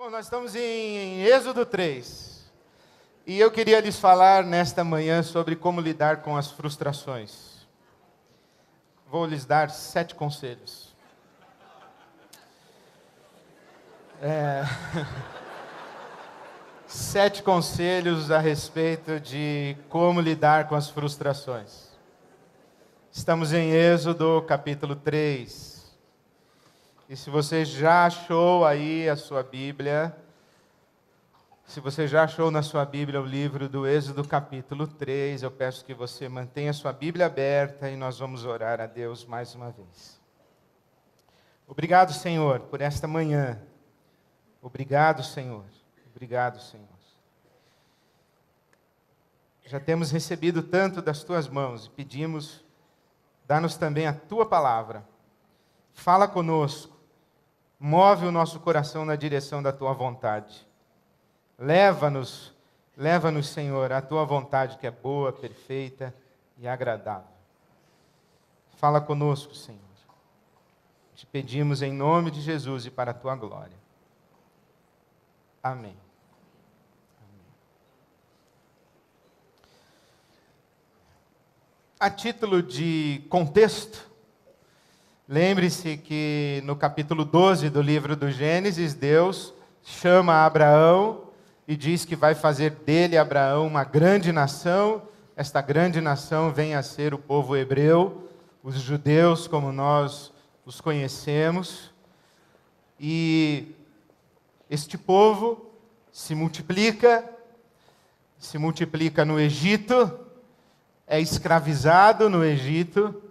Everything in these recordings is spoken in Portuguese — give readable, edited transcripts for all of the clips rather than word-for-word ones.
Bom, nós estamos em Êxodo 3. E eu queria lhes falar nesta manhã sobre como lidar com as frustrações. Vou lhes dar 7 conselhos. 7 conselhos a respeito de como lidar com as frustrações. Estamos em Êxodo capítulo 3. E se você já achou aí a sua Bíblia, se você já achou na sua Bíblia o livro do Êxodo capítulo 3, eu peço que você mantenha a sua Bíblia aberta e nós vamos orar a Deus mais uma vez. Obrigado, Senhor, por esta manhã. Obrigado, Senhor. Obrigado, Senhor. Já temos recebido tanto das tuas mãos e pedimos, dá-nos também a tua palavra. Fala conosco. Move o nosso coração na direção da tua vontade. Leva-nos, Senhor, à tua vontade que é boa, perfeita e agradável. Fala conosco, Senhor. Te pedimos em nome de Jesus e para a tua glória. Amém. A título de contexto, lembre-se que no capítulo 12 do livro do Gênesis, Deus chama Abraão e diz que vai fazer dele, Abraão, uma grande nação. Esta grande nação vem a ser o povo hebreu, os judeus como nós os conhecemos. E este povo se multiplica no Egito, é escravizado no Egito.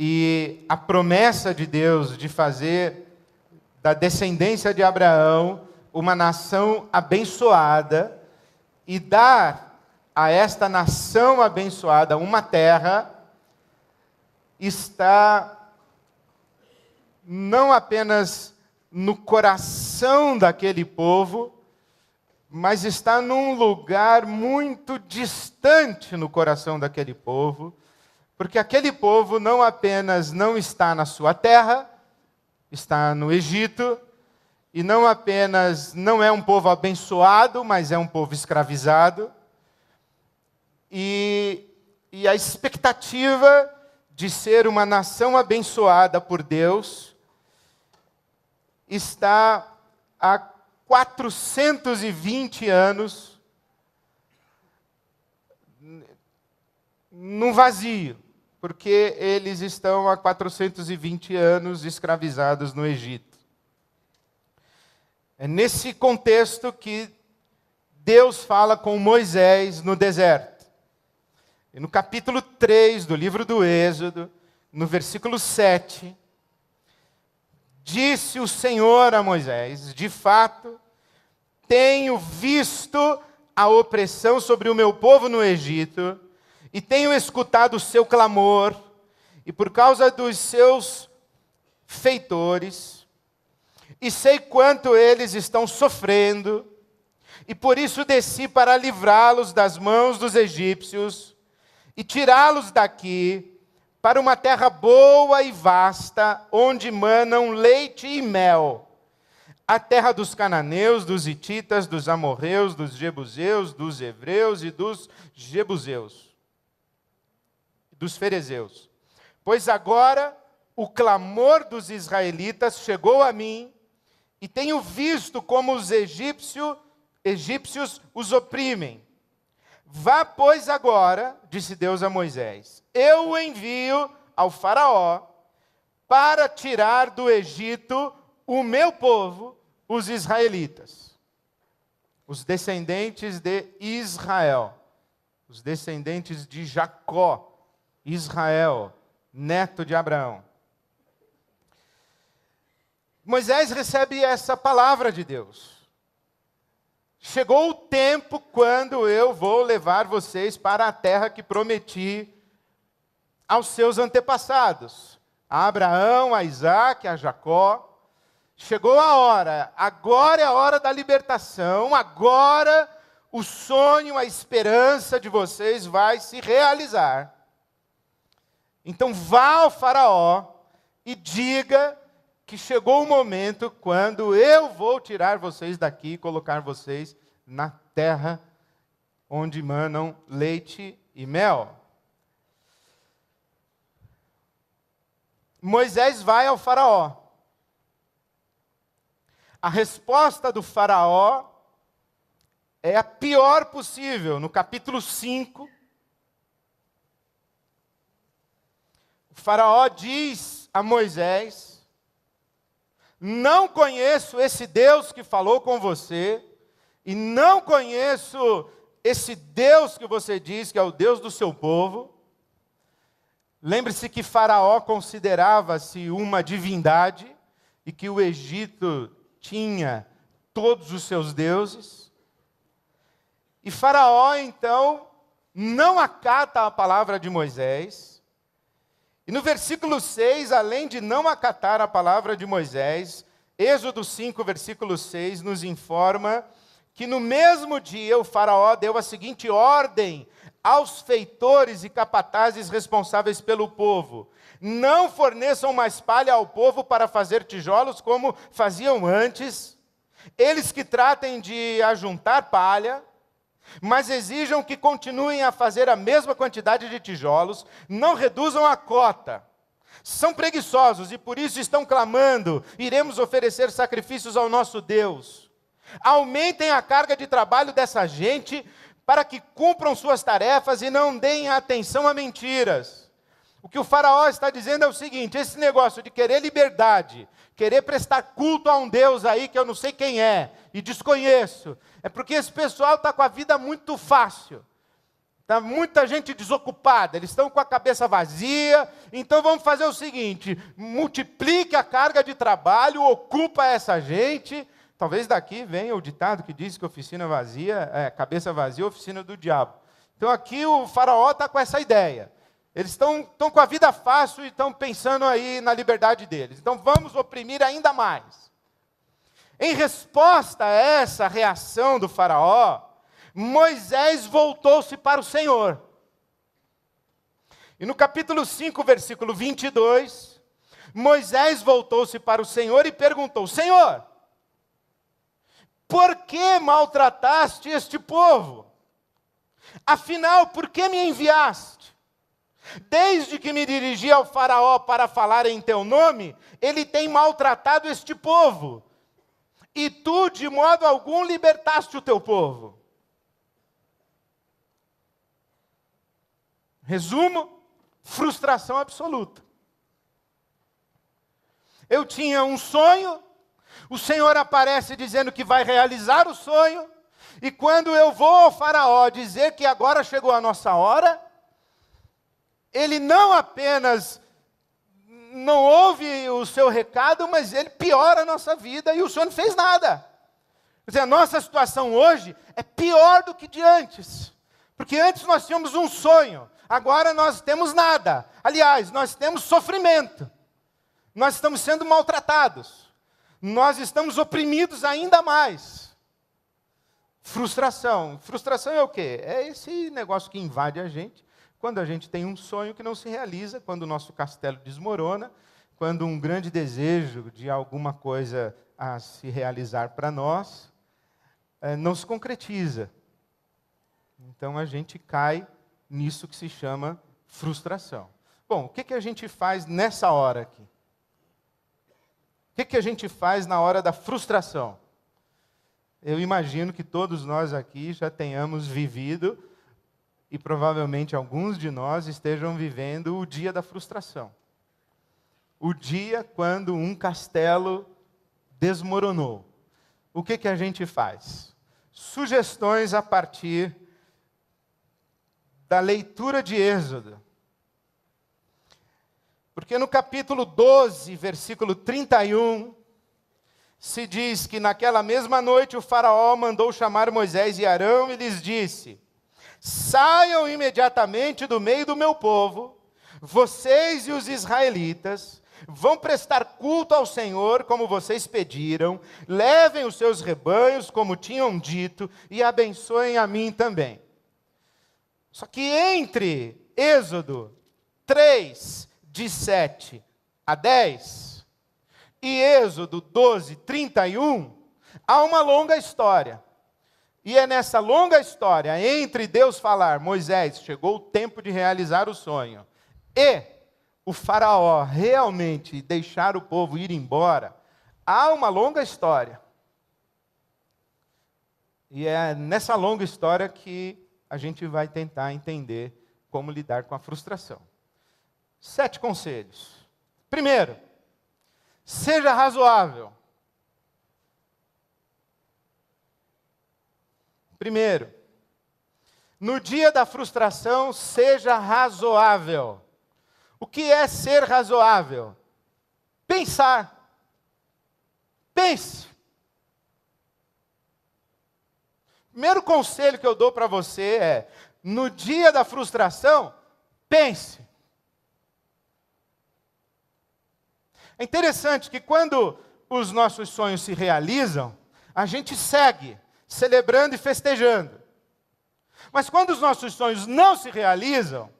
E a promessa de Deus de fazer da descendência de Abraão uma nação abençoada e dar a esta nação abençoada uma terra está não apenas no coração daquele povo, mas está num lugar muito distante no coração daquele povo. Porque aquele povo não apenas não está na sua terra, está no Egito, e não apenas não é um povo abençoado, mas é um povo escravizado. E a expectativa de ser uma nação abençoada por Deus está há 420 anos num vazio. Porque eles estão há 420 anos escravizados no Egito. É nesse contexto que Deus fala com Moisés no deserto. E no capítulo 3 do livro do Êxodo, no versículo 7, disse o Senhor a Moisés: de fato, tenho visto a opressão sobre o meu povo no Egito, e tenho escutado o seu clamor, e por causa dos seus feitores, e sei quanto eles estão sofrendo, e por isso desci para livrá-los das mãos dos egípcios, e tirá-los daqui para uma terra boa e vasta, onde manam leite e mel, a terra dos cananeus, dos hititas, dos amorreus, dos jebuseus, dos hebreus e dos jebuseus. Dos ferezeus. Pois agora o clamor dos israelitas chegou a mim, e tenho visto como os egípcios os oprimem. Vá, pois, agora, disse Deus a Moisés, eu o envio ao faraó para tirar do Egito o meu povo, os israelitas, os descendentes de Israel, os descendentes de Jacó, Israel, neto de Abraão. Moisés recebe essa palavra de Deus. Chegou o tempo quando eu vou levar vocês para a terra que prometi aos seus antepassados, a Abraão, a Isaque, a Jacó. Chegou a hora, agora é a hora da libertação, agora o sonho, a esperança de vocês vai se realizar. Então vá ao faraó e diga que chegou o momento quando eu vou tirar vocês daqui e colocar vocês na terra onde manam leite e mel. Moisés vai ao faraó. A resposta do faraó é a pior possível. No capítulo 5, o faraó diz a Moisés: não conheço esse Deus que falou com você, e não conheço esse Deus que você diz que é o Deus do seu povo. Lembre-se que Faraó considerava-se uma divindade e que o Egito tinha todos os seus deuses. E Faraó, então, não acata a palavra de Moisés. E no versículo 6, além de não acatar a palavra de Moisés, Êxodo 5, versículo 6, nos informa que no mesmo dia o Faraó deu a seguinte ordem aos feitores e capatazes responsáveis pelo povo: não forneçam mais palha ao povo para fazer tijolos como faziam antes. Eles que tratem de ajuntar palha, mas exijam que continuem a fazer a mesma quantidade de tijolos, não reduzam a cota. São preguiçosos e por isso estão clamando: iremos oferecer sacrifícios ao nosso Deus. Aumentem a carga de trabalho dessa gente para que cumpram suas tarefas e não deem atenção a mentiras. O que o faraó está dizendo é o seguinte: esse negócio de querer liberdade, querer prestar culto a um Deus aí que eu não sei quem é e desconheço, é porque esse pessoal está com a vida muito fácil. Está muita gente desocupada, eles estão com a cabeça vazia, então vamos fazer o seguinte: multiplique a carga de trabalho, ocupa essa gente. Talvez daqui venha o ditado que diz que oficina vazia, cabeça vazia, oficina do diabo. Então aqui o faraó está com essa ideia. Eles estão com a vida fácil e estão pensando aí na liberdade deles. Então vamos oprimir ainda mais. Em resposta a essa reação do faraó, Moisés voltou-se para o Senhor. E no capítulo 5, versículo 22, Moisés voltou-se para o Senhor e perguntou: Senhor, por que maltrataste este povo? Afinal, por que me enviaste? Desde que me dirigi ao faraó para falar em teu nome, ele tem maltratado este povo. E tu, de modo algum, libertaste o teu povo. Resumo: frustração absoluta. Eu tinha um sonho, o Senhor aparece dizendo que vai realizar o sonho, e quando eu vou ao faraó dizer que agora chegou a nossa hora, ele não apenas não ouve o seu recado, mas ele piora a nossa vida, e o Senhor não fez nada. Quer dizer, a nossa situação hoje é pior do que de antes, porque antes nós tínhamos um sonho, agora nós temos nada. Aliás, nós temos sofrimento, nós estamos sendo maltratados, nós estamos oprimidos ainda mais. Frustração. Frustração é o quê? É esse negócio que invade a gente quando a gente tem um sonho que não se realiza, quando o nosso castelo desmorona, quando um grande desejo de alguma coisa a se realizar para nós não se concretiza. Então a gente cai nisso que se chama frustração. Bom, o que a gente faz nessa hora aqui? O que a gente faz na hora da frustração? Eu imagino que todos nós aqui já tenhamos vivido, e provavelmente alguns de nós estejam vivendo o dia da frustração. O dia quando um castelo desmoronou. O que a gente faz? Sugestões a partir da leitura de Êxodo. Porque no capítulo 12, versículo 31, se diz que naquela mesma noite o faraó mandou chamar Moisés e Arão e lhes disse: saiam imediatamente do meio do meu povo, vocês e os israelitas vão prestar culto ao Senhor como vocês pediram, levem os seus rebanhos como tinham dito e abençoem a mim também. Só que entre Êxodo 3, de 7 a 10, e Êxodo 12, 31, há uma longa história. E é nessa longa história, entre Deus falar, Moisés, chegou o tempo de realizar o sonho, e o faraó realmente deixar o povo ir embora, há uma longa história. E é nessa longa história que a gente vai tentar entender como lidar com a frustração. 7 conselhos. Primeiro, seja razoável. Primeiro, no dia da frustração, seja razoável. O que é ser razoável? Pensar. Pense. Primeiro conselho que eu dou para você é, no dia da frustração, pense. É interessante que quando os nossos sonhos se realizam, a gente segue, celebrando e festejando. Mas quando os nossos sonhos não se realizam,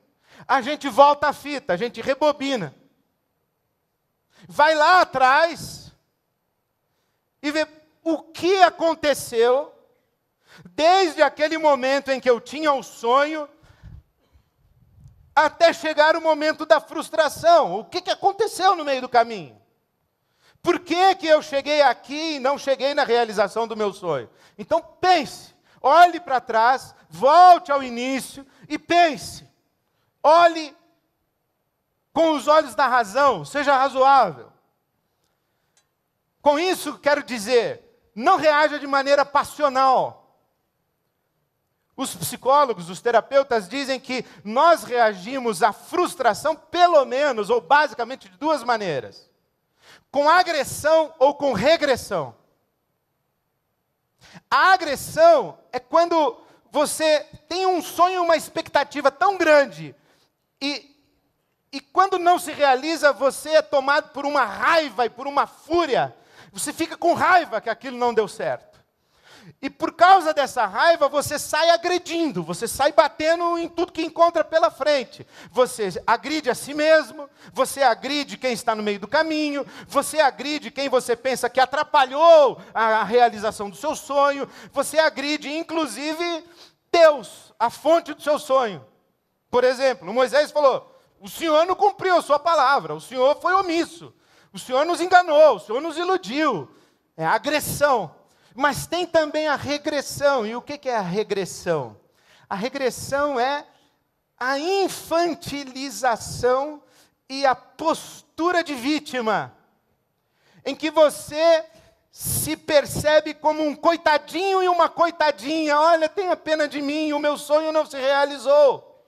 a gente volta a fita, a gente rebobina. Vai lá atrás e vê o que aconteceu desde aquele momento em que eu tinha o sonho até chegar o momento da frustração. O que aconteceu no meio do caminho? Por que eu cheguei aqui e não cheguei na realização do meu sonho? Então pense, olhe para trás, volte ao início e pense. Olhe com os olhos da razão, seja razoável. Com isso quero dizer, não reaja de maneira passional. Os psicólogos, os terapeutas dizem que nós reagimos à frustração pelo menos, ou basicamente, de 2 maneiras. Com agressão ou com regressão. A agressão é quando você tem um sonho, uma expectativa tão grande, e quando não se realiza, você é tomado por uma raiva e por uma fúria. Você fica com raiva que aquilo não deu certo. E por causa dessa raiva, você sai agredindo, você sai batendo em tudo que encontra pela frente. Você agride a si mesmo, você agride quem está no meio do caminho, você agride quem você pensa que atrapalhou a realização do seu sonho, você agride, inclusive, Deus, a fonte do seu sonho. Por exemplo, Moisés falou, o Senhor não cumpriu a sua palavra, o Senhor foi omisso, o Senhor nos enganou, o Senhor nos iludiu. É a agressão. Mas tem também a regressão. E o que é a regressão? A regressão é a infantilização e a postura de vítima, em que você se percebe como um coitadinho e uma coitadinha. Olha, tenha pena de mim, o meu sonho não se realizou.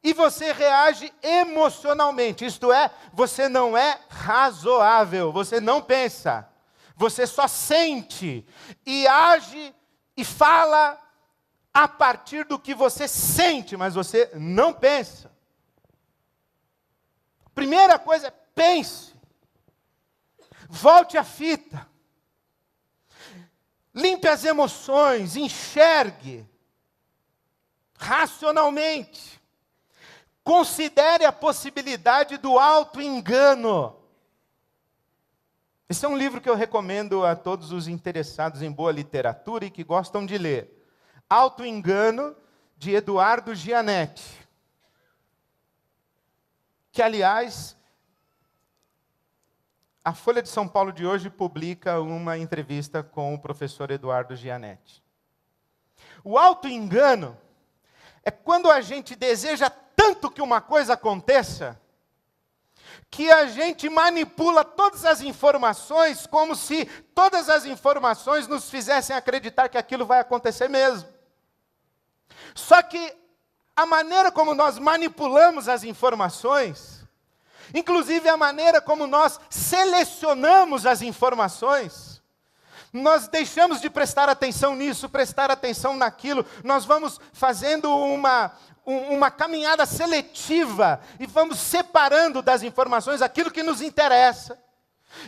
E você reage emocionalmente, isto é, você não é razoável, você não pensa. Você só sente e age e fala a partir do que você sente, mas você não pensa. Primeira coisa é pense. Volte a fita. Limpe as emoções, enxergue racionalmente. Considere a possibilidade do auto-engano. Esse é um livro que eu recomendo a todos os interessados em boa literatura e que gostam de ler. Auto-engano, de Eduardo Gianetti. Que, aliás, a Folha de São Paulo de hoje publica uma entrevista com o professor Eduardo Gianetti. O auto-engano é quando a gente deseja tanto que uma coisa aconteça, que a gente manipula todas as informações como se todas as informações nos fizessem acreditar que aquilo vai acontecer mesmo. Só que a maneira como nós manipulamos as informações, inclusive a maneira como nós selecionamos as informações, nós deixamos de prestar atenção nisso, prestar atenção naquilo, nós vamos fazendo uma caminhada seletiva e vamos separando das informações aquilo que nos interessa.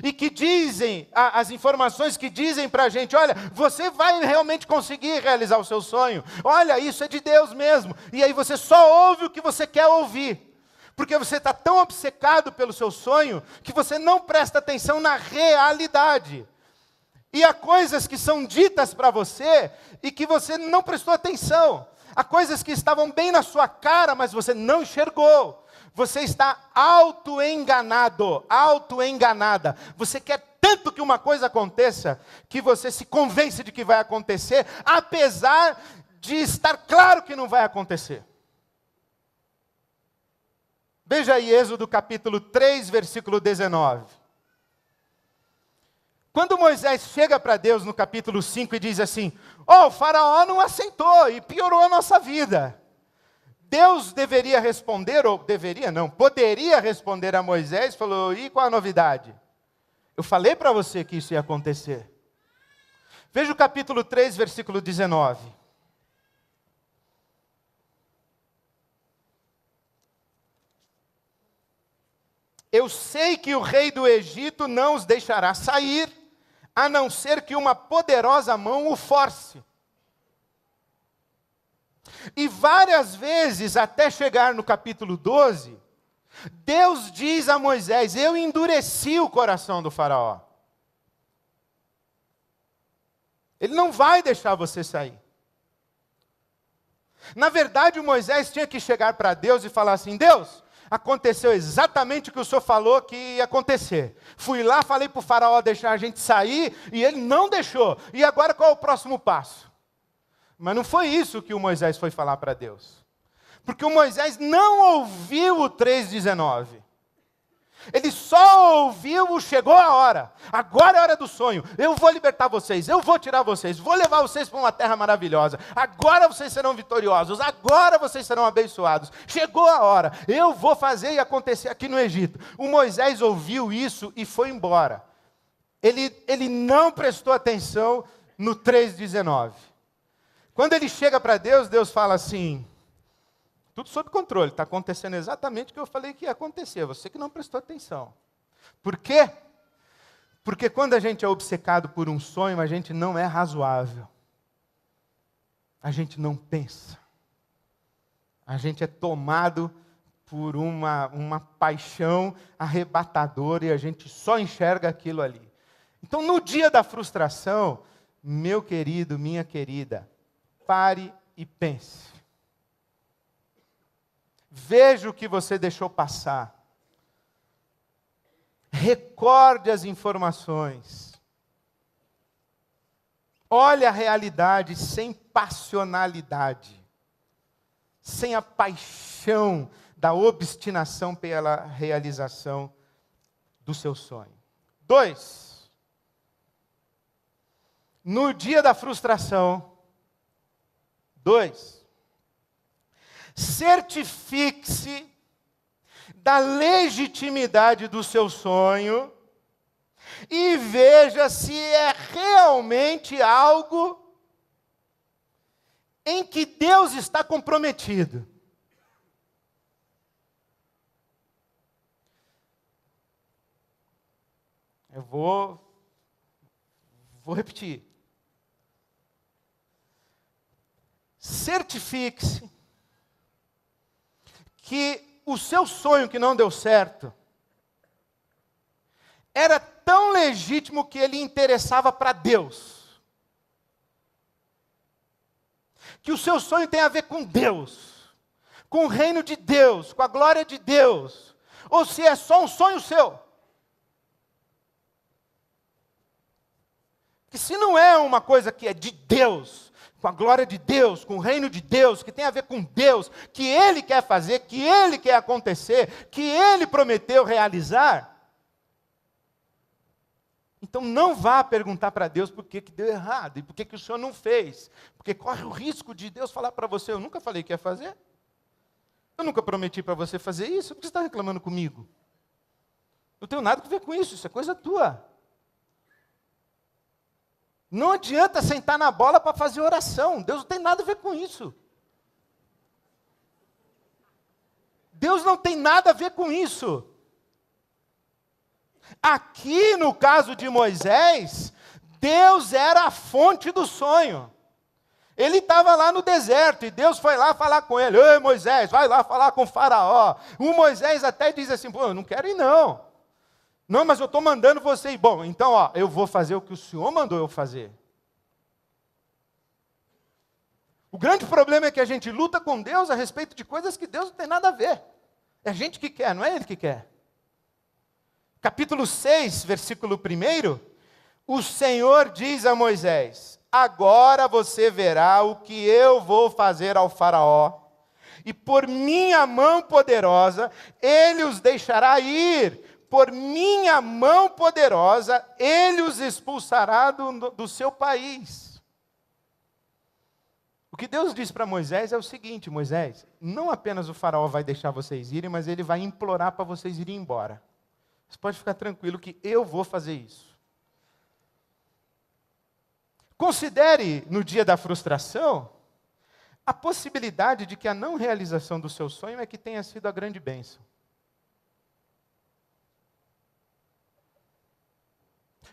E que dizem, as informações que dizem para a gente, olha, você vai realmente conseguir realizar o seu sonho. Olha, isso é de Deus mesmo. E aí você só ouve o que você quer ouvir. Porque você está tão obcecado pelo seu sonho que você não presta atenção na realidade. E há coisas que são ditas para você e que você não prestou atenção. Há coisas que estavam bem na sua cara, mas você não enxergou. Você está auto-enganado, auto-enganada. Você quer tanto que uma coisa aconteça, que você se convence de que vai acontecer, apesar de estar claro que não vai acontecer. Veja aí Êxodo capítulo 3, versículo 19. Quando Moisés chega para Deus no capítulo 5 e diz assim, o faraó não aceitou e piorou a nossa vida. Deus deveria responder, ou deveria não, poderia responder a Moisés, falou, e qual a novidade? Eu falei para você que isso ia acontecer. Veja o capítulo 3, versículo 19. Eu sei que o rei do Egito não os deixará sair, a não ser que uma poderosa mão o force. E várias vezes, até chegar no capítulo 12, Deus diz a Moisés, eu endureci o coração do faraó. Ele não vai deixar você sair. Na verdade, o Moisés tinha que chegar para Deus e falar assim, Deus, aconteceu exatamente o que o Senhor falou que ia acontecer. Fui lá, falei para o faraó deixar a gente sair, e ele não deixou. E agora qual é o próximo passo? Mas não foi isso que o Moisés foi falar para Deus. Porque o Moisés não ouviu o 3,19. Ele só ouviu o chegou a hora. Agora é a hora do sonho. Eu vou libertar vocês, eu vou tirar vocês, vou levar vocês para uma terra maravilhosa. Agora vocês serão vitoriosos, agora vocês serão abençoados. Chegou a hora, eu vou fazer e acontecer aqui no Egito. O Moisés ouviu isso e foi embora. Ele não prestou atenção no 3,19. Quando ele chega para Deus, Deus fala assim, tudo sob controle, está acontecendo exatamente o que eu falei que ia acontecer, você que não prestou atenção. Por quê? Porque quando a gente é obcecado por um sonho, a gente não é razoável. A gente não pensa. A gente é tomado por uma paixão arrebatadora e a gente só enxerga aquilo ali. Então, no dia da frustração, meu querido, minha querida, pare e pense. Veja o que você deixou passar. Recorde as informações. Olhe a realidade sem passionalidade. Sem a paixão da obstinação pela realização do seu sonho. 2. No dia da frustração. 2. Certifique-se da legitimidade do seu sonho e veja se é realmente algo em que Deus está comprometido. Eu vou repetir. Certifique-se que o seu sonho que não deu certo era tão legítimo que ele interessava para Deus. Que o seu sonho tem a ver com Deus, com o reino de Deus, com a glória de Deus, ou se é só um sonho seu. Que se não é uma coisa que é de Deus, com a glória de Deus, com o reino de Deus, que tem a ver com Deus, que Ele quer fazer, que Ele quer acontecer, que Ele prometeu realizar, então não vá perguntar para Deus por que deu errado, e por que o Senhor não fez, porque corre o risco de Deus falar para você, eu nunca falei que ia fazer, eu nunca prometi para você fazer isso, por que você está reclamando comigo? Não tenho nada a ver com isso, isso é coisa tua. Não adianta sentar na bola para fazer oração. Deus não tem nada a ver com isso. Deus não tem nada a ver com isso. Aqui no caso de Moisés, Deus era a fonte do sonho. Ele estava lá no deserto e Deus foi lá falar com ele. Ei, Moisés, vai lá falar com o faraó. O Moisés até diz assim, pô, eu não quero ir não. Não, mas eu estou mandando você ir. Bom, então, eu vou fazer o que o Senhor mandou eu fazer. O grande problema é que a gente luta com Deus a respeito de coisas que Deus não tem nada a ver. É a gente que quer, não é Ele que quer. Capítulo 6, versículo 1, o Senhor diz a Moisés, agora você verá o que eu vou fazer ao faraó, e por minha mão poderosa, ele os deixará ir, por minha mão poderosa, ele os expulsará do seu país. O que Deus diz para Moisés é o seguinte, Moisés, não apenas o faraó vai deixar vocês irem, mas ele vai implorar para vocês irem embora. Você pode ficar tranquilo que eu vou fazer isso. Considere, no dia da frustração, a possibilidade de que a não realização do seu sonho é que tenha sido a grande bênção.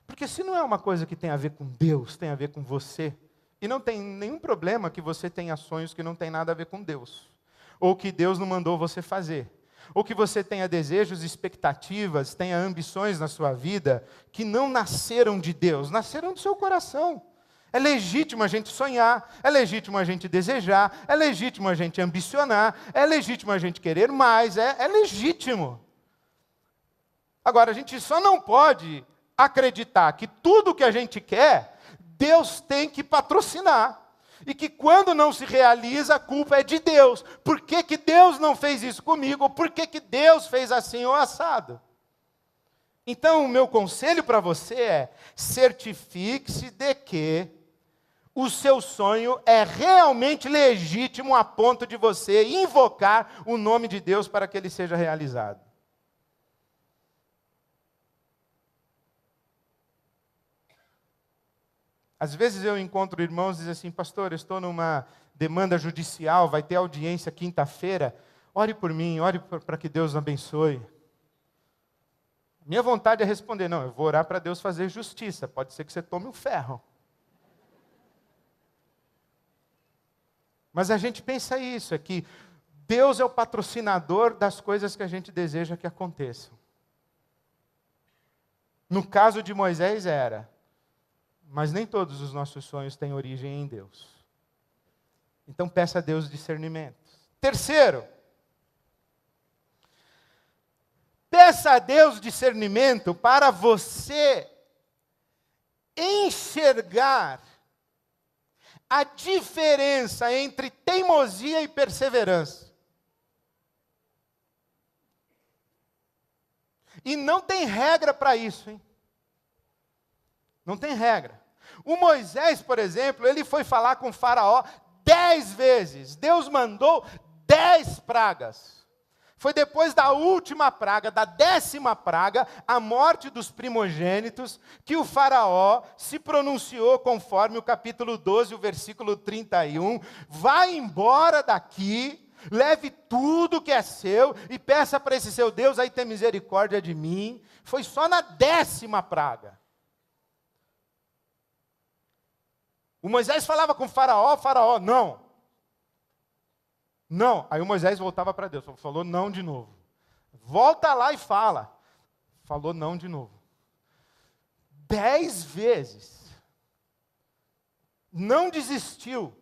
Porque se não é uma coisa que tem a ver com Deus, tem a ver com você, e não tem nenhum problema que você tenha sonhos que não tem nada a ver com Deus, ou que Deus não mandou você fazer, ou que você tenha desejos, expectativas, tenha ambições na sua vida que não nasceram de Deus, nasceram do seu coração. É legítimo a gente sonhar, é legítimo a gente desejar, é legítimo a gente ambicionar, é legítimo a gente querer mais, é legítimo. Agora, a gente só não pode acreditar que tudo que a gente quer, Deus tem que patrocinar. E que quando não se realiza, a culpa é de Deus. Por que que Deus não fez isso comigo? Ou por que que Deus fez assim ou assado? Então, o meu conselho para você é, certifique-se de que o seu sonho é realmente legítimo a ponto de você invocar o nome de Deus para que ele seja realizado. Às vezes eu encontro irmãos e dizem assim, pastor, eu estou numa demanda judicial, vai ter audiência quinta-feira, ore por mim, ore para que Deus abençoe. Minha vontade é responder, não, eu vou orar para Deus fazer justiça, pode ser que você tome um ferro. Mas a gente pensa isso, é que Deus é o patrocinador das coisas que a gente deseja que aconteçam. No caso de Moisés era, mas nem todos os nossos sonhos têm origem em Deus. Então peça a Deus discernimento. Terceiro, peça a Deus discernimento para você enxergar a diferença entre teimosia e perseverança. E não tem regra para isso, hein? Não tem regra. O Moisés, por exemplo, ele foi falar com o faraó 10 vezes. Deus mandou 10 pragas. Foi depois da última praga, da 10ª praga, a morte dos primogênitos, que o faraó se pronunciou conforme o capítulo 12, o versículo 31. Vai embora daqui, leve tudo que é seu e peça para esse seu Deus aí ter misericórdia de mim. Foi só na 10ª praga. O Moisés falava com o faraó, não. Não. Aí o Moisés voltava para Deus, falou não de novo. Volta lá e fala. Falou não de novo. 10 vezes. Não desistiu.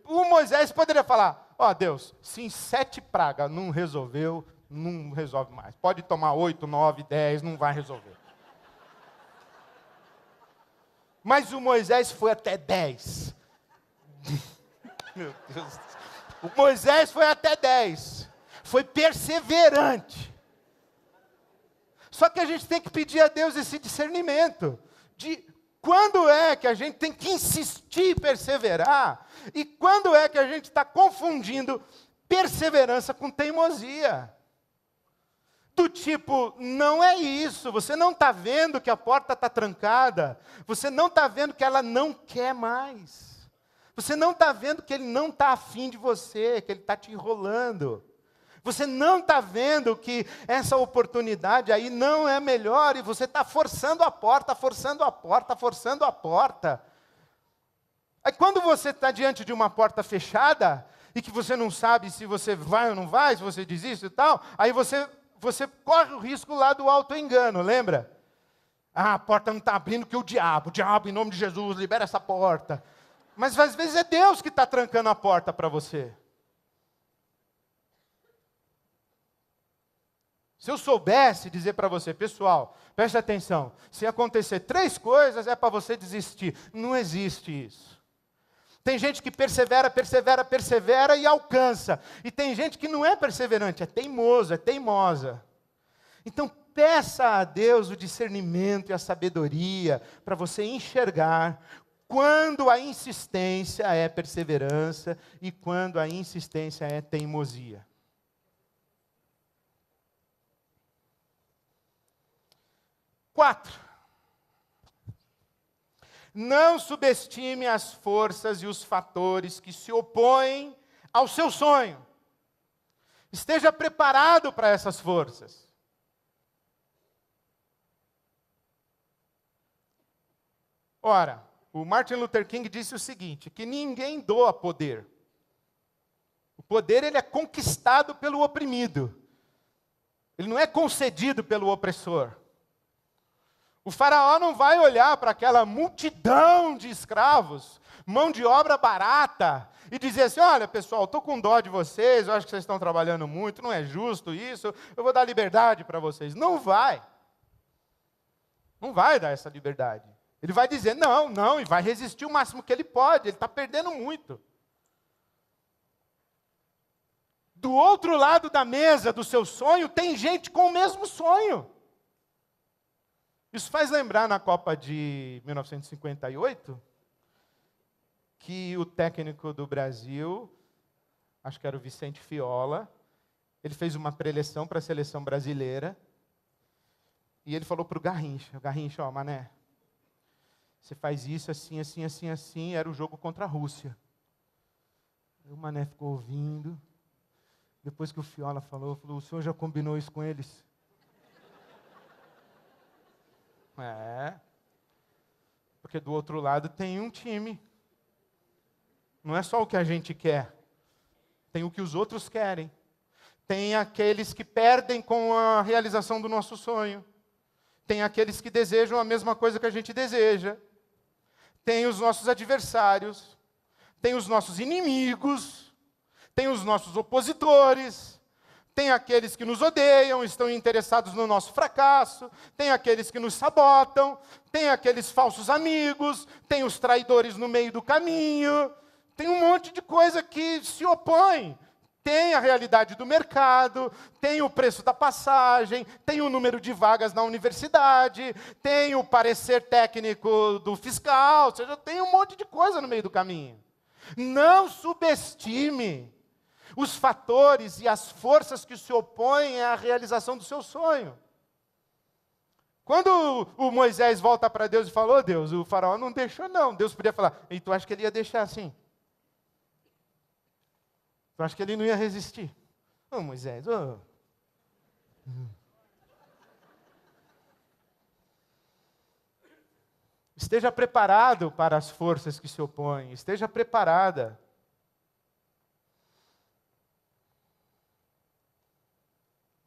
O Moisés poderia falar, Deus, se em 7 pragas não resolveu, não resolve mais. Pode tomar 8, 9, 10, não vai resolver. Mas o Moisés foi até 10. Meu Deus do céu. O Moisés foi até 10. Foi perseverante. Só que a gente tem que pedir a Deus esse discernimento. De quando é que a gente tem que insistir e perseverar. E quando é que a gente está confundindo perseverança com teimosia. Do tipo, não é isso, você não está vendo que a porta está trancada, você não está vendo que ela não quer mais, você não está vendo que ele não está afim de você, que ele está te enrolando, você não está vendo que essa oportunidade aí não é melhor e você está forçando a porta, forçando a porta, forçando a porta. Aí quando você está diante de uma porta fechada, e que você não sabe se você vai ou não vai, se você desiste e tal, aí você corre o risco lá do auto-engano, lembra? Ah, a porta não está abrindo que o diabo, em nome de Jesus, libera essa porta. Mas às vezes é Deus que está trancando a porta para você. Se eu soubesse dizer para você, pessoal, preste atenção, se acontecer 3 coisas é para você desistir. Não existe isso. Tem gente que persevera, persevera, persevera e alcança. E tem gente que não é perseverante, é teimoso, é teimosa. Então peça a Deus o discernimento e a sabedoria para você enxergar quando a insistência é perseverança e quando a insistência é teimosia. 4. Não subestime as forças e os fatores que se opõem ao seu sonho. Esteja preparado para essas forças. Ora, o Martin Luther King disse o seguinte, que ninguém doa poder. O poder ele é conquistado pelo oprimido. Ele não é concedido pelo opressor. O faraó não vai olhar para aquela multidão de escravos, mão de obra barata, e dizer assim, olha pessoal, estou com dó de vocês, eu acho que vocês estão trabalhando muito, não é justo isso, eu vou dar liberdade para vocês. Não vai. Não vai dar essa liberdade. Ele vai dizer, não, e vai resistir o máximo que ele pode, ele está perdendo muito. Do outro lado da mesa do seu sonho, tem gente com o mesmo sonho. Isso faz lembrar na Copa de 1958, que o técnico do Brasil, acho que era o Vicente Fiola, ele fez uma preleção para a seleção brasileira, e ele falou para o Garrincha, ó, mané, você faz isso assim, assim, assim, assim, era o jogo contra a Rússia. O mané ficou ouvindo, depois que o Fiola falou, o senhor já combinou isso com eles? Porque do outro lado tem um time. Não é só o que a gente quer. Tem o que os outros querem. Tem aqueles que perdem com a realização do nosso sonho. Tem aqueles que desejam a mesma coisa que a gente deseja. Tem os nossos adversários. Tem os nossos inimigos. Tem os nossos opositores. Tem aqueles que nos odeiam, estão interessados no nosso fracasso, tem aqueles que nos sabotam, tem aqueles falsos amigos, tem os traidores no meio do caminho, tem um monte de coisa que se opõe. Tem a realidade do mercado, tem o preço da passagem, tem o número de vagas na universidade, tem o parecer técnico do fiscal, ou seja, tem um monte de coisa no meio do caminho. Não subestime os fatores e as forças que se opõem à realização do seu sonho. Quando o Moisés volta para Deus e falou, Deus, o faraó não deixou não. Deus podia falar, e tu acha que ele ia deixar assim? Tu acha que ele não ia resistir? Ô Moisés, ô. Esteja preparado para as forças que se opõem. Esteja preparada.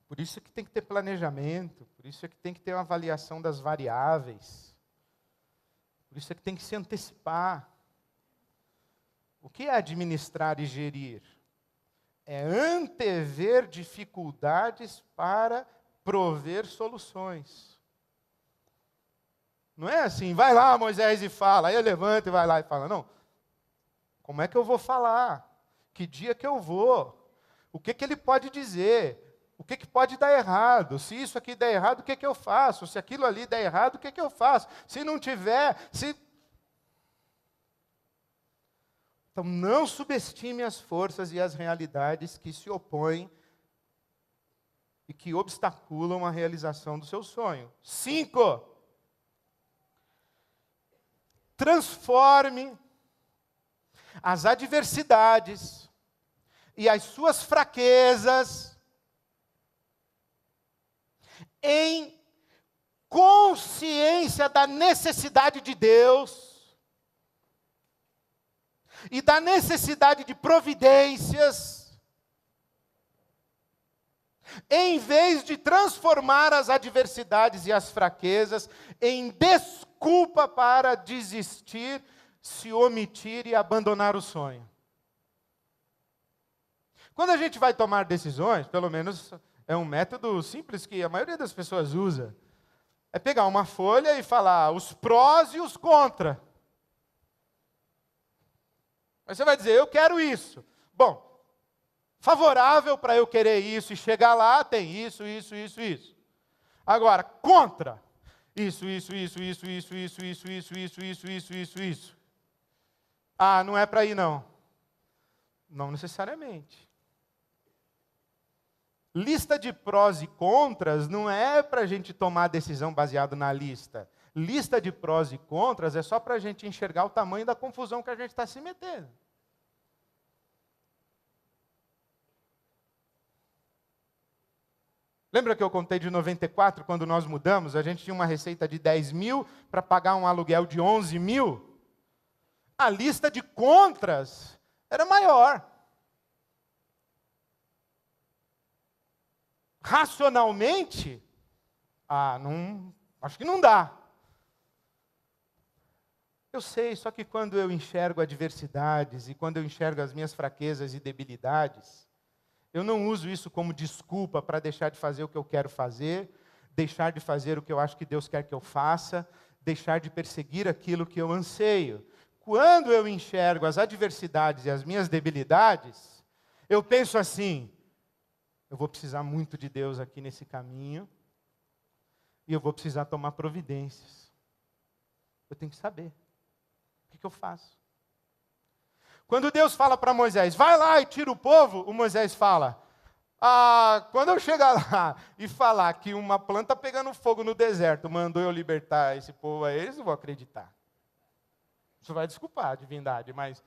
Por isso é que tem que ter planejamento, por isso é que tem que ter uma avaliação das variáveis, por isso é que tem que se antecipar. O que é administrar e gerir? É antever dificuldades para prover soluções. Não é assim, vai lá Moisés e fala, aí eu levanto e vai lá e fala, não. Como é que eu vou falar? Que dia que eu vou? O que ele pode dizer? O que pode dar errado? Se isso aqui der errado, o que eu faço? Se aquilo ali der errado, o que eu faço? Se não tiver, Então, não subestime as forças e as realidades que se opõem e que obstaculam a realização do seu sonho. 5. Transforme as adversidades e as suas fraquezas em consciência da necessidade de Deus e da necessidade de providências, em vez de transformar as adversidades e as fraquezas em desculpa para desistir, se omitir e abandonar o sonho. Quando a gente vai tomar decisões, pelo menos é um método simples que a maioria das pessoas usa, é pegar uma folha e falar os prós e os contra. Aí você vai dizer, eu quero isso. Bom, favorável para eu querer isso e chegar lá, tem isso. Agora, contra. Isso. Ah, não é para ir não. Não necessariamente. Lista de prós e contras não é para a gente tomar decisão baseada na lista. Lista de prós e contras é só para a gente enxergar o tamanho da confusão que a gente está se metendo. Lembra que eu contei de 94, quando nós mudamos, a gente tinha uma receita de 10 mil para pagar um aluguel de 11 mil? A lista de contras era maior. Racionalmente, acho que não dá. Eu sei, só que quando eu enxergo adversidades e quando eu enxergo as minhas fraquezas e debilidades, eu não uso isso como desculpa para deixar de fazer o que eu quero fazer, deixar de fazer o que eu acho que Deus quer que eu faça, deixar de perseguir aquilo que eu anseio. Quando eu enxergo as adversidades e as minhas debilidades, eu penso assim, eu vou precisar muito de Deus aqui nesse caminho, e eu vou precisar tomar providências. Eu tenho que saber. O que eu faço? Quando Deus fala para Moisés, vai lá e tira o povo, o Moisés fala, quando eu chegar lá e falar que uma planta pegando fogo no deserto mandou eu libertar esse povo aí, eles não vão acreditar. Você vai desculpar a divindade, mas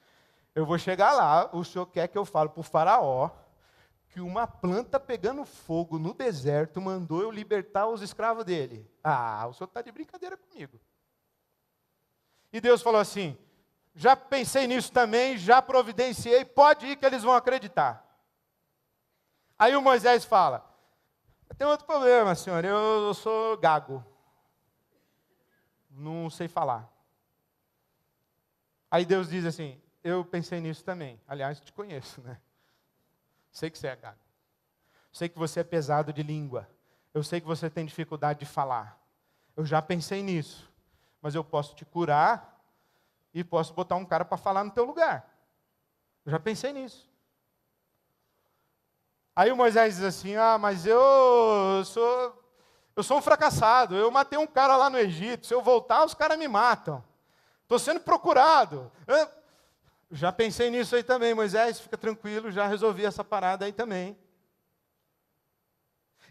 eu vou chegar lá, o senhor quer que eu fale para o faraó que uma planta pegando fogo no deserto mandou eu libertar os escravos dele. O senhor está de brincadeira comigo. E Deus falou assim, já pensei nisso também, já providenciei, pode ir que eles vão acreditar. Aí o Moisés fala, tem outro problema, senhor, eu sou gago. Não sei falar. Aí Deus diz assim, eu pensei nisso também. Aliás, te conheço, né? Sei que você é gago. Sei que você é pesado de língua. Eu sei que você tem dificuldade de falar. Eu já pensei nisso. Mas eu posso te curar e posso botar um cara para falar no teu lugar. Eu já pensei nisso. Aí o Moisés diz assim, mas eu sou um fracassado. Eu matei um cara lá no Egito. Se eu voltar, os caras me matam. Estou sendo procurado. Já pensei nisso aí também, Moisés, fica tranquilo, já resolvi essa parada aí também.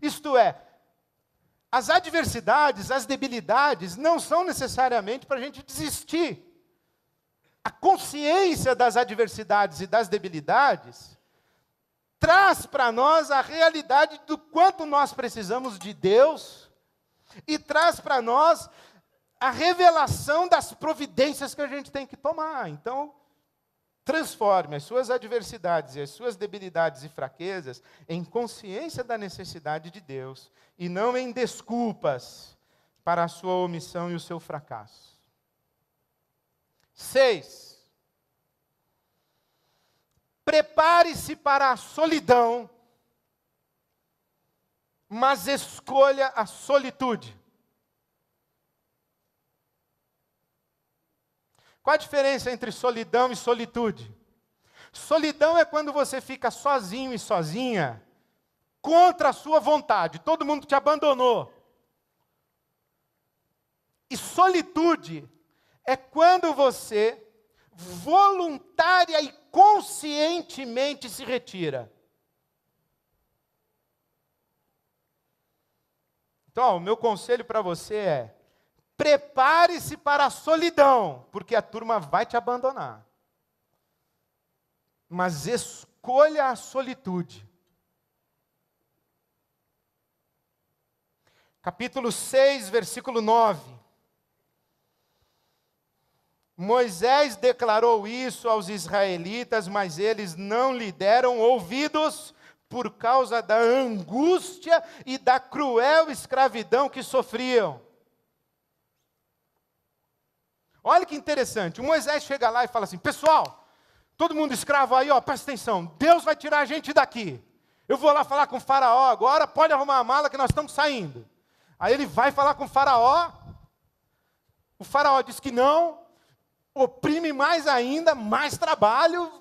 Isto é, as adversidades, as debilidades, não são necessariamente para a gente desistir. A consciência das adversidades e das debilidades traz para nós a realidade do quanto nós precisamos de Deus e traz para nós a revelação das providências que a gente tem que tomar. Então, transforme as suas adversidades e as suas debilidades e fraquezas em consciência da necessidade de Deus e não em desculpas para a sua omissão e o seu fracasso. 6. Prepare-se para a solidão, mas escolha a solitude. Qual a diferença entre solidão e solitude? Solidão é quando você fica sozinho e sozinha, contra a sua vontade, todo mundo te abandonou. E solitude é quando você voluntária e conscientemente se retira. Então, o meu conselho para você é: prepare-se para a solidão, porque a turma vai te abandonar. Mas escolha a solitude. Capítulo 6, versículo 9. Moisés declarou isso aos israelitas, mas eles não lhe deram ouvidos por causa da angústia e da cruel escravidão que sofriam. Olha que interessante, o Moisés chega lá e fala assim: pessoal, todo mundo escravo aí, ó, presta atenção, Deus vai tirar a gente daqui. Eu vou lá falar com o faraó agora, pode arrumar a mala que nós estamos saindo. Aí ele vai falar com o faraó diz que não, oprime mais ainda, mais trabalho,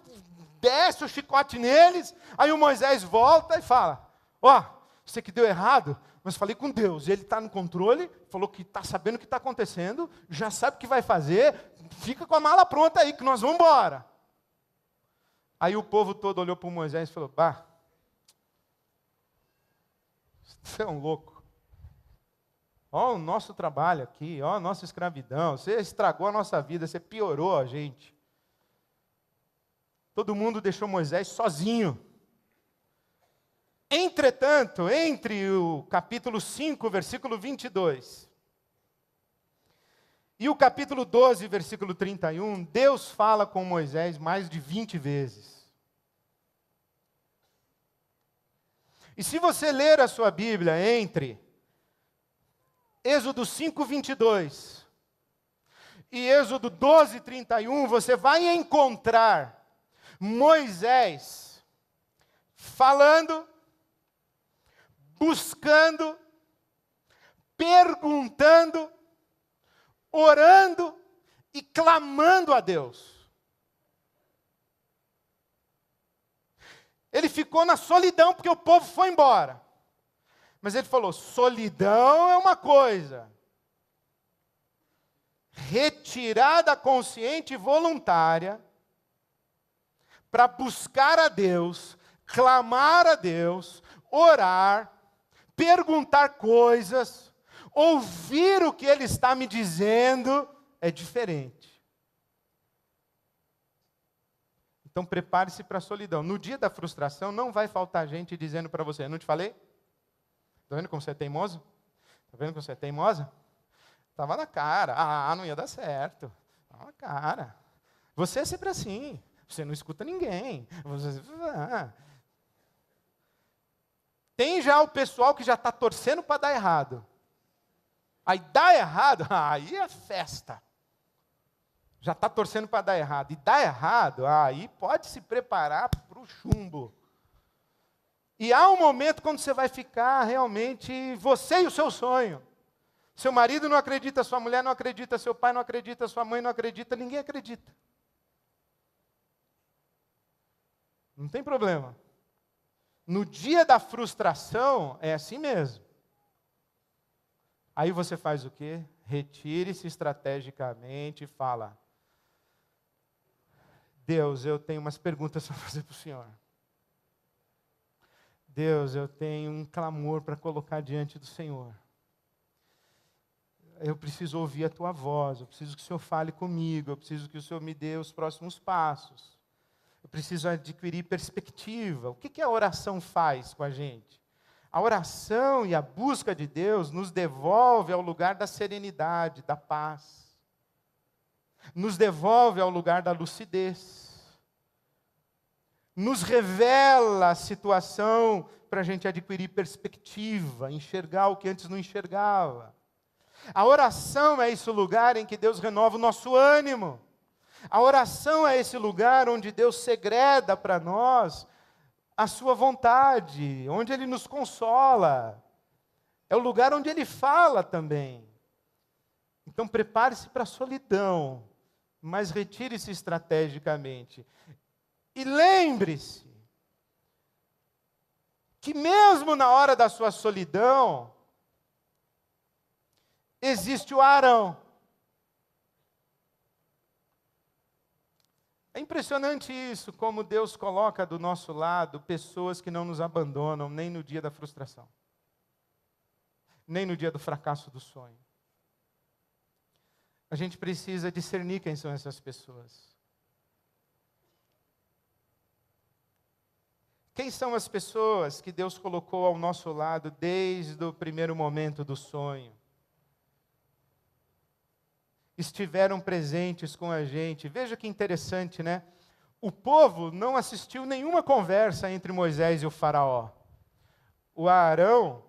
desce o chicote neles. Aí o Moisés volta e fala: ó, você que deu errado, mas falei com Deus, ele está no controle, falou que está sabendo o que está acontecendo, já sabe o que vai fazer, fica com a mala pronta aí, que nós vamos embora. Aí o povo todo olhou para o Moisés e falou: bah, você é um louco. Ó o nosso trabalho aqui, ó a nossa escravidão, você estragou a nossa vida, você piorou a gente. Todo mundo deixou Moisés sozinho. Entretanto, entre o capítulo 5, versículo 22, e o capítulo 12, versículo 31, Deus fala com Moisés mais de 20 vezes. E se você ler a sua Bíblia entre Êxodo 5, 22 e Êxodo 12, 31, você vai encontrar Moisés falando, buscando, perguntando, orando e clamando a Deus. Ele ficou na solidão porque o povo foi embora. Mas ele falou: solidão é uma coisa, retirada consciente e voluntária para buscar a Deus, clamar a Deus, orar, perguntar coisas, ouvir o que Ele está me dizendo, é diferente. Então prepare-se para a solidão. No dia da frustração não vai faltar gente dizendo para você: não te falei? Está vendo como você é teimoso? Está vendo como você é teimosa? Estava na cara. Ah, não ia dar certo. Estava na cara. Você é sempre assim. Você não escuta ninguém. Tem já o pessoal que já está torcendo para dar errado. Aí dá errado, aí é festa. Já está torcendo para dar errado. E dá errado, aí pode se preparar para o chumbo. E há um momento quando você vai ficar realmente você e o seu sonho. Seu marido não acredita, sua mulher não acredita, seu pai não acredita, sua mãe não acredita, ninguém acredita. Não tem problema. No dia da frustração, é assim mesmo. Aí você faz o quê? Retire-se estrategicamente e fala: Deus, eu tenho umas perguntas para fazer para o Senhor. Deus, eu tenho um clamor para colocar diante do Senhor. Eu preciso ouvir a Tua voz, eu preciso que o Senhor fale comigo, eu preciso que o Senhor me dê os próximos passos. Eu preciso adquirir perspectiva. O que a oração faz com a gente? A oração e a busca de Deus nos devolve ao lugar da serenidade, da paz. Nos devolve ao lugar da lucidez. Nos revela a situação para a gente adquirir perspectiva, enxergar o que antes não enxergava. A oração é esse lugar em que Deus renova o nosso ânimo. A oração é esse lugar onde Deus segreda para nós a sua vontade, onde Ele nos consola. É o lugar onde Ele fala também. Então prepare-se para a solidão, mas retire-se estrategicamente. E lembre-se que mesmo na hora da sua solidão, existe o Arão. É impressionante isso, como Deus coloca do nosso lado pessoas que não nos abandonam nem no dia da frustração, nem no dia do fracasso do sonho. A gente precisa discernir quem são essas pessoas. Quem são as pessoas que Deus colocou ao nosso lado desde o primeiro momento do sonho? estiveram presentes com a gente. Veja que interessante, né? O povo não assistiu nenhuma conversa entre Moisés e o faraó. O Arão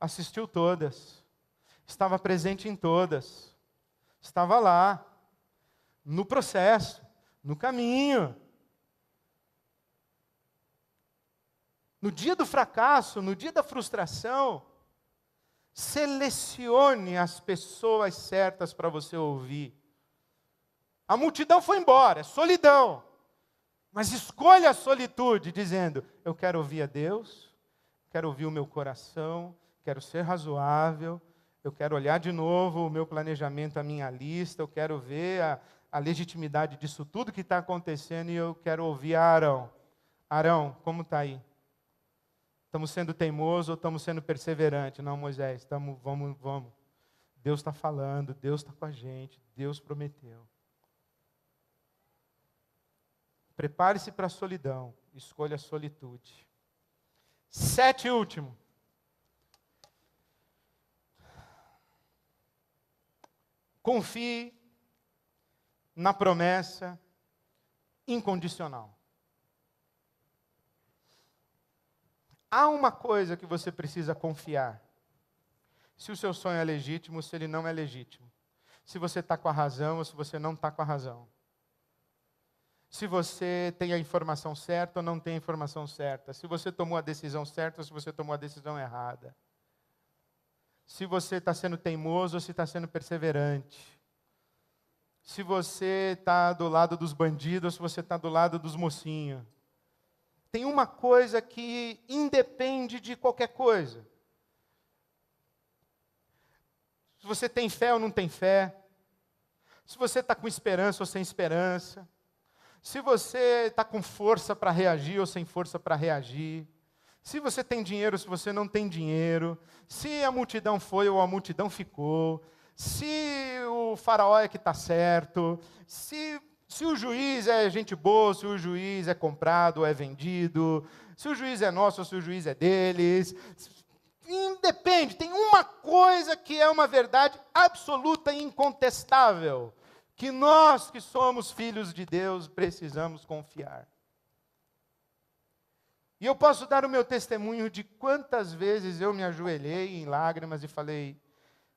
assistiu todas. Estava presente em todas. Estava lá, no processo, no caminho. No dia do fracasso, no dia da frustração, selecione as pessoas certas para você ouvir. A multidão foi embora, é solidão. Mas escolha a solitude, dizendo, eu quero ouvir a Deus, quero ouvir o meu coração, quero ser razoável, eu quero olhar de novo o meu planejamento, a minha lista, eu quero ver a legitimidade disso tudo que está acontecendo e eu quero ouvir a Arão. Arão, como está aí? Estamos sendo teimosos ou estamos sendo perseverantes? Não, Moisés, vamos. Deus está falando, Deus está com a gente, Deus prometeu. Prepare-se para a solidão, escolha a solitude. 7 e último. Confie na promessa incondicional. Há uma coisa que você precisa confiar. Se o seu sonho é legítimo, se ele não é legítimo. Se você está com a razão ou se você não está com a razão. Se você tem a informação certa ou não tem a informação certa. Se você tomou a decisão certa ou se você tomou a decisão errada. Se você está sendo teimoso ou se está sendo perseverante. Se você está do lado dos bandidos ou se você está do lado dos mocinhos. Tem uma coisa que independe de qualquer coisa. Se você tem fé ou não tem fé. Se você está com esperança ou sem esperança. Se você está com força para reagir ou sem força para reagir. Se você tem dinheiro ou se você não tem dinheiro. Se a multidão foi ou a multidão ficou. Se o faraó é que está certo. Se o juiz é gente boa, se o juiz é comprado ou é vendido. Se o juiz é nosso ou se o juiz é deles. Independe, tem uma coisa que é uma verdade absoluta e incontestável. Que nós que somos filhos de Deus precisamos confiar. E eu posso dar o meu testemunho de quantas vezes eu me ajoelhei em lágrimas e falei,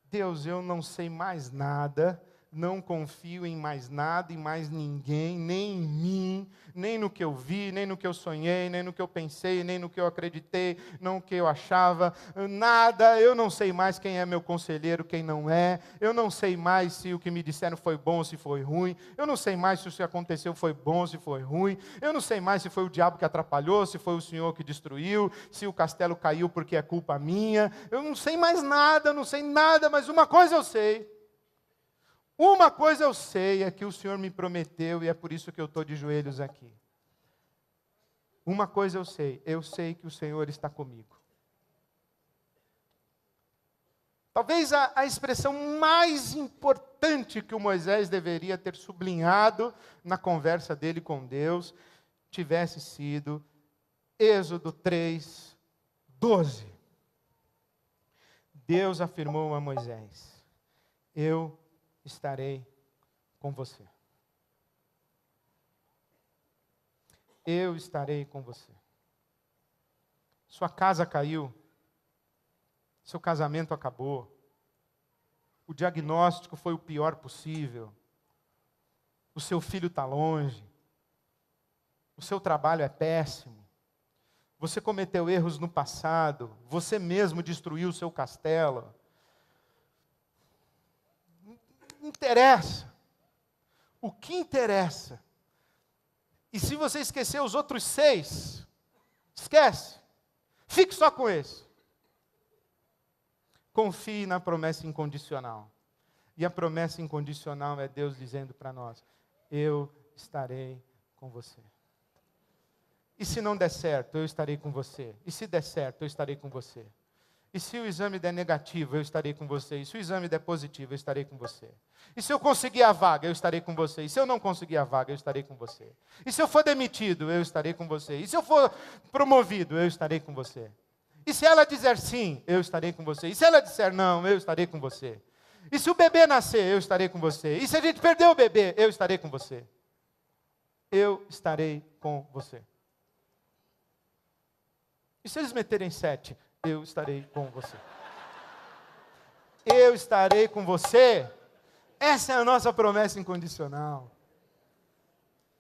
Deus, eu não sei mais nada, não confio em mais nada, em mais ninguém, nem em mim, nem no que eu vi, nem no que eu sonhei, nem no que eu pensei, nem no que eu acreditei, não no que eu achava, nada, eu não sei mais quem é meu conselheiro, quem não é, eu não sei mais se o que me disseram foi bom ou se foi ruim, eu não sei mais se o que aconteceu foi bom ou se foi ruim, eu não sei mais se foi o diabo que atrapalhou, se foi o Senhor que destruiu, se o castelo caiu porque é culpa minha, eu não sei mais nada, não sei nada, mas uma coisa eu sei. Uma coisa eu sei, é que o Senhor me prometeu e é por isso que eu estou de joelhos aqui. Uma coisa eu sei que o Senhor está comigo. Talvez a expressão mais importante que o Moisés deveria ter sublinhado na conversa dele com Deus, tivesse sido Êxodo 3, 12. Deus afirmou a Moisés, eu estarei com você. Eu estarei com você. Sua casa caiu. Seu casamento acabou. O diagnóstico foi o pior possível. O seu filho está longe. O seu trabalho é péssimo. Você cometeu erros no passado. Você mesmo destruiu o seu castelo. Interessa. O que interessa? E se você esquecer os outros 6, esquece. Fique só com esse. Confie na promessa incondicional. E a promessa incondicional é Deus dizendo para nós, eu estarei com você. E se não der certo, eu estarei com você. E se der certo, eu estarei com você. E se o exame der negativo, eu estarei com você. E se o exame der positivo, eu estarei com você. E se eu conseguir a vaga, eu estarei com você. E se eu não conseguir a vaga, eu estarei com você. E se eu for demitido, eu estarei com você. E se eu for promovido, eu estarei com você. E se ela dizer sim, eu estarei com você. E se ela disser não, eu estarei com você. E se o bebê nascer, eu estarei com você. E se a gente perder o bebê, eu estarei com você. Eu estarei com você. E se eles meterem 7, eu estarei com você. Eu estarei com você. Essa é a nossa promessa incondicional.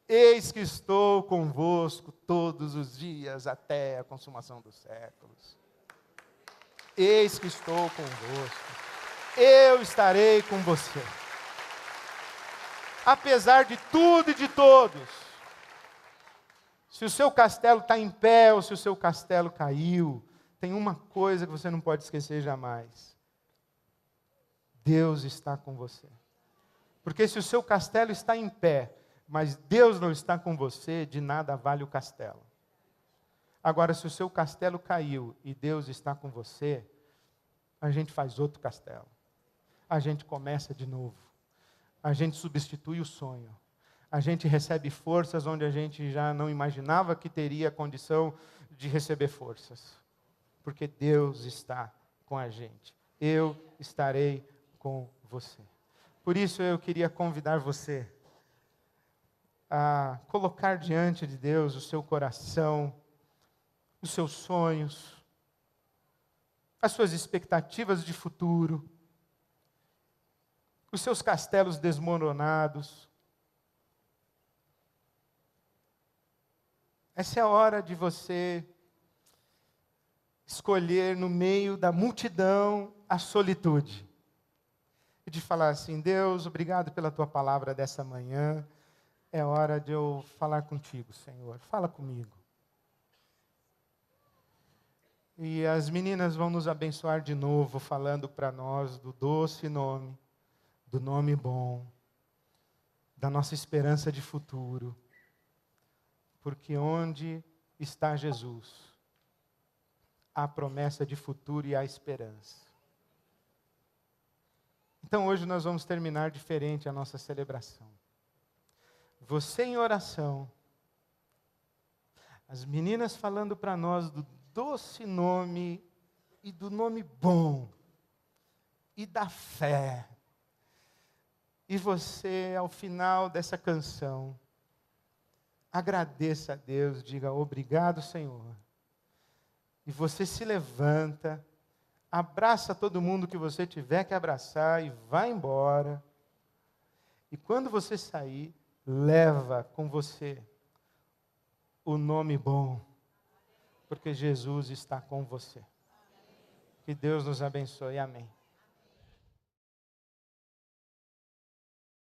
Eis que estou convosco todos os dias até a consumação dos séculos. Eis que estou convosco. Eu estarei com você. Apesar de tudo e de todos. Se o seu castelo está em pé ou se o seu castelo caiu, tem uma coisa que você não pode esquecer jamais. Deus está com você. Porque se o seu castelo está em pé, mas Deus não está com você, de nada vale o castelo. Agora, se o seu castelo caiu e Deus está com você, a gente faz outro castelo. A gente começa de novo. A gente substitui o sonho. A gente recebe forças onde a gente já não imaginava que teria condição de receber forças. Porque Deus está com a gente. Eu estarei com você. Por isso eu queria convidar você a colocar diante de Deus o seu coração, os seus sonhos, as suas expectativas de futuro, os seus castelos desmoronados. Essa é a hora de você escolher no meio da multidão a solitude. E de falar assim: Deus, obrigado pela tua palavra dessa manhã. É hora de eu falar contigo, Senhor. Fala comigo. E as meninas vão nos abençoar de novo, falando para nós do doce nome, do nome bom, da nossa esperança de futuro. Porque onde está Jesus, há promessa de futuro e há esperança. Então hoje nós vamos terminar diferente a nossa celebração. Você em oração, as meninas falando para nós do doce nome e do nome bom e da fé. E você, ao final dessa canção, agradeça a Deus, diga obrigado, Senhor. E você se levanta, abraça todo mundo que você tiver que abraçar e vai embora. E quando você sair, leva com você o nome bom, porque Jesus está com você. Que Deus nos abençoe. Amém.